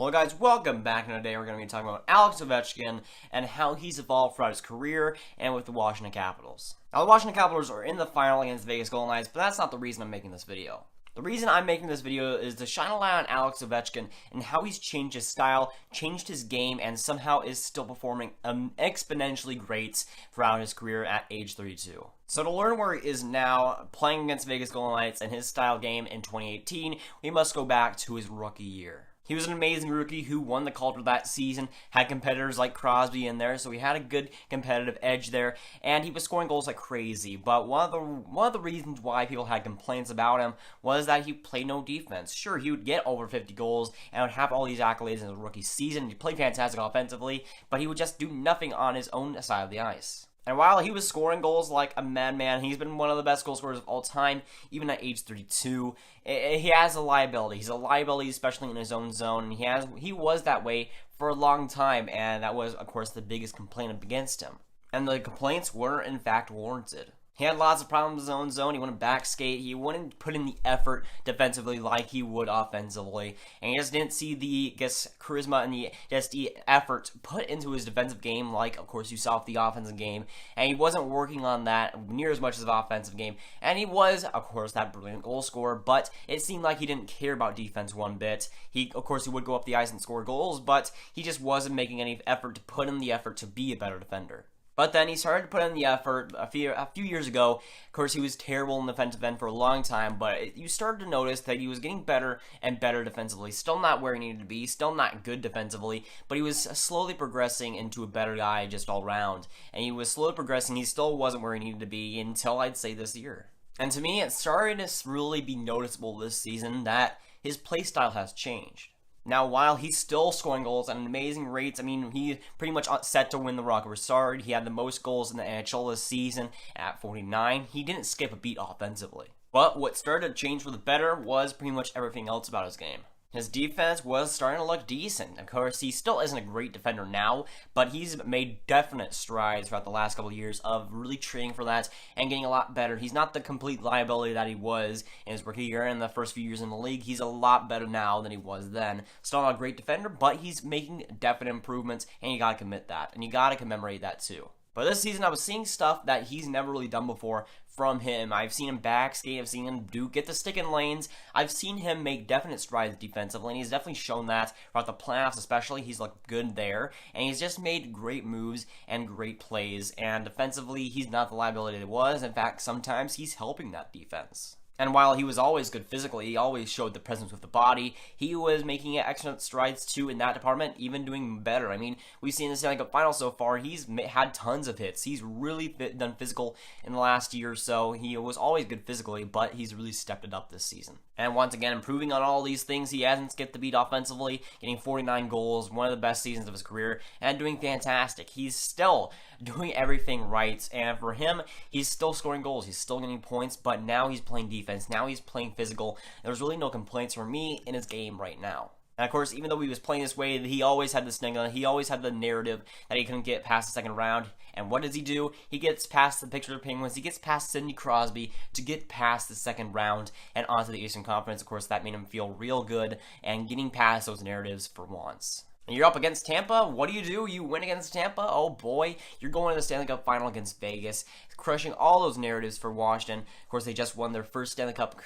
Well guys, welcome back, and today we're going to be talking about Alex Ovechkin and how he's evolved throughout his career and with the Washington Capitals. Now the Washington Capitals are in the final against the Vegas Golden Knights, but that's not the reason I'm making this video. The reason I'm making this video is to shine a light on Alex Ovechkin and how he's changed his style, changed his game, and somehow is still performing exponentially great throughout his career at age 32. So to learn where he is now, playing against Vegas Golden Knights and his style game in 2018, we must go back to his rookie year. He was an amazing rookie who won the Calder that season, had competitors like Crosby in there, so he had a good competitive edge there, and he was scoring goals like crazy. But one of the reasons why people had complaints about him was that he played no defense. Sure, he would get over 50 goals and would have all these accolades in his rookie season. He played fantastic offensively, but he would just do nothing on his own side of the ice. And while he was scoring goals like a madman, he's been one of the best goal scorers of all time, even at age 32. He has a liability. He's a liability, especially in his own zone. And he was that way for a long time, and that was, of course, the biggest complaint against him. And the complaints were, in fact, warranted. He had lots of problems in his own zone. He wouldn't back skate. He wouldn't put in the effort defensively like he would offensively. And he just didn't see the, charisma and the effort put into his defensive game like, of course, you saw with the offensive game. And he wasn't working on that near as much as the offensive game. And he was, of course, that brilliant goal scorer, but it seemed like he didn't care about defense one bit. Of course, he would go up the ice and score goals, but he just wasn't making any effort to put in the effort to be a better defender. But then he started to put in the effort a few years ago. Of course, he was terrible in the defensive end for a long time, but you started to notice that he was getting better and better defensively. Still not where he needed to be, still not good defensively, but he was slowly progressing into a better guy just all around. And he was slowly progressing. He still wasn't where he needed to be until, I'd say, this year. And to me, it started to really be noticeable this season that his play style has changed. Now, while he's still scoring goals at an amazing rates, I mean, he's pretty much set to win the Rocket Richard. He had the most goals in the NHL this season at 49. He didn't skip a beat offensively. But what started to change for the better was pretty much everything else about his game. His defense was starting to look decent. Of course, he still isn't a great defender now, but he's made definite strides throughout the last couple of years of really training for that and getting a lot better. He's not the complete liability that he was in his rookie year and the first few years in the league. He's a lot better now than he was then. Still not a great defender, but he's making definite improvements, and you gotta commit that, and you gotta commemorate that too. But this season, I was seeing stuff that he's never really done before from him. I've seen him backskate, I've seen him get the stick in lanes. I've seen him make definite strides defensively, and he's definitely shown that throughout the playoffs especially. He's looked good there, and he's just made great moves and great plays, and defensively, he's not the liability that he was. In fact, sometimes he's helping that defense. And while he was always good physically, he always showed the presence with the body, he was making excellent strides too in that department, even doing better. I mean, we've seen in the Stanley Cup Final so far, he's had tons of hits. He's really done physical in the last year or so. He was always good physically, but he's really stepped it up this season. And once again, improving on all these things, he hasn't skipped the beat offensively, getting 49 goals, one of the best seasons of his career, and doing fantastic. He's still doing everything right, and for him, he's still scoring goals, he's still getting points, but now he's playing defense, now he's playing physical. There's really no complaints from me in his game right now. And of course, even though he was playing this way, he always had the stigma, he always had the narrative that he couldn't get past the second round. And what does he do? He gets past the Pittsburgh Penguins, he gets past Sidney Crosby to get past the second round and onto the Eastern Conference. Of course, that made him feel real good and getting past those narratives for once. And you're up against Tampa. What do? You win against Tampa? Oh boy, you're going to the Stanley Cup Final against Vegas, crushing all those narratives for Washington. Of course, they just won their first Stanley Cup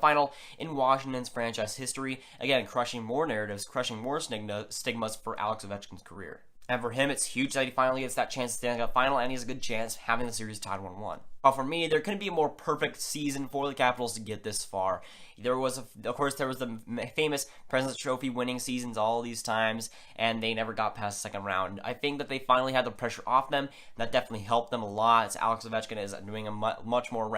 Final in Washington's franchise history. Again, crushing more narratives, crushing more stigmas for Alex Ovechkin's career. And for him, it's huge that he finally gets that chance to Stanley Cup Final, and he has a good chance having the series tied 1-1. But for me, there couldn't be a more perfect season for the Capitals to get this far. There was the famous President's Trophy winning seasons all these times, and they never got past the second round. I think that they finally had the pressure off them. That definitely helped them a lot. Alex Ovechkin is doing a much more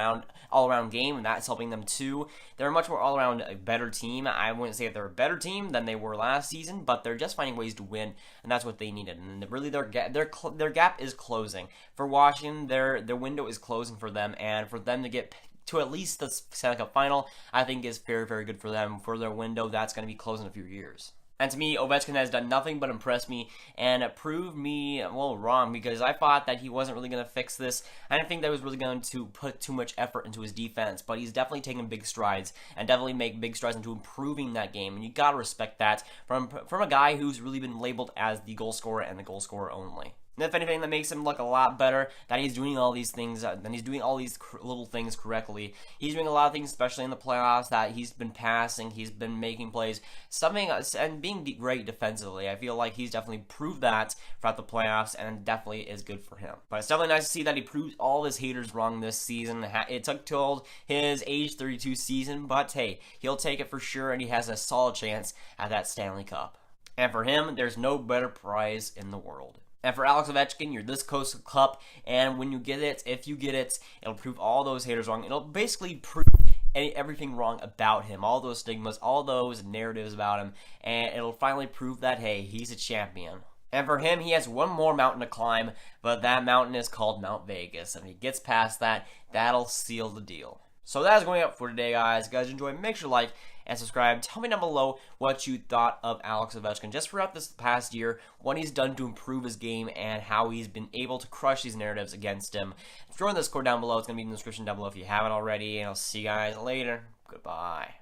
all-around game, and that's helping them too. They're a much more all-around better team. I wouldn't say that they're a better team than they were last season, but they're just finding ways to win, and that's what they needed. And really, their gap is closing. For Washington, their window is closing for them, and for them to get to at least the Stanley Cup Final, I think is very, very good for them. For their window, that's going to be closing in a few years. And to me, Ovechkin has done nothing but impress me and prove me, well, wrong, because I thought that he wasn't really going to fix this. I didn't think that he was really going to put too much effort into his defense, but he's definitely taken big strides and definitely make big strides into improving that game. And you got to respect that from a guy who's really been labeled as the goal scorer and the goal scorer only. And if anything, that makes him look a lot better, that he's doing all these things, that he's doing all these little things correctly. He's doing a lot of things, especially in the playoffs, that he's been passing, he's been making plays, and being great defensively. I feel like he's definitely proved that throughout the playoffs, and definitely is good for him. But it's definitely nice to see that he proved all his haters wrong this season. It took till his age 32 season, but hey, he'll take it for sure, and he has a solid chance at that Stanley Cup. And for him, there's no better prize in the world. And for Alex Ovechkin, you're this close to the cup, and when you get it, if you get it, it'll prove all those haters wrong. It'll basically prove everything wrong about him, all those stigmas, all those narratives about him, and it'll finally prove that, hey, he's a champion. And for him, he has one more mountain to climb, but that mountain is called Mount Vegas, and if he gets past that, that'll seal the deal. So that is going up for today, guys. If you guys enjoyed, make sure to like and subscribe. Tell me down below what you thought of Alex Ovechkin just throughout this past year, what he's done to improve his game, and how he's been able to crush these narratives against him. Join the Discord down below. It's going to be in the description down below if you haven't already, and I'll see you guys later. Goodbye.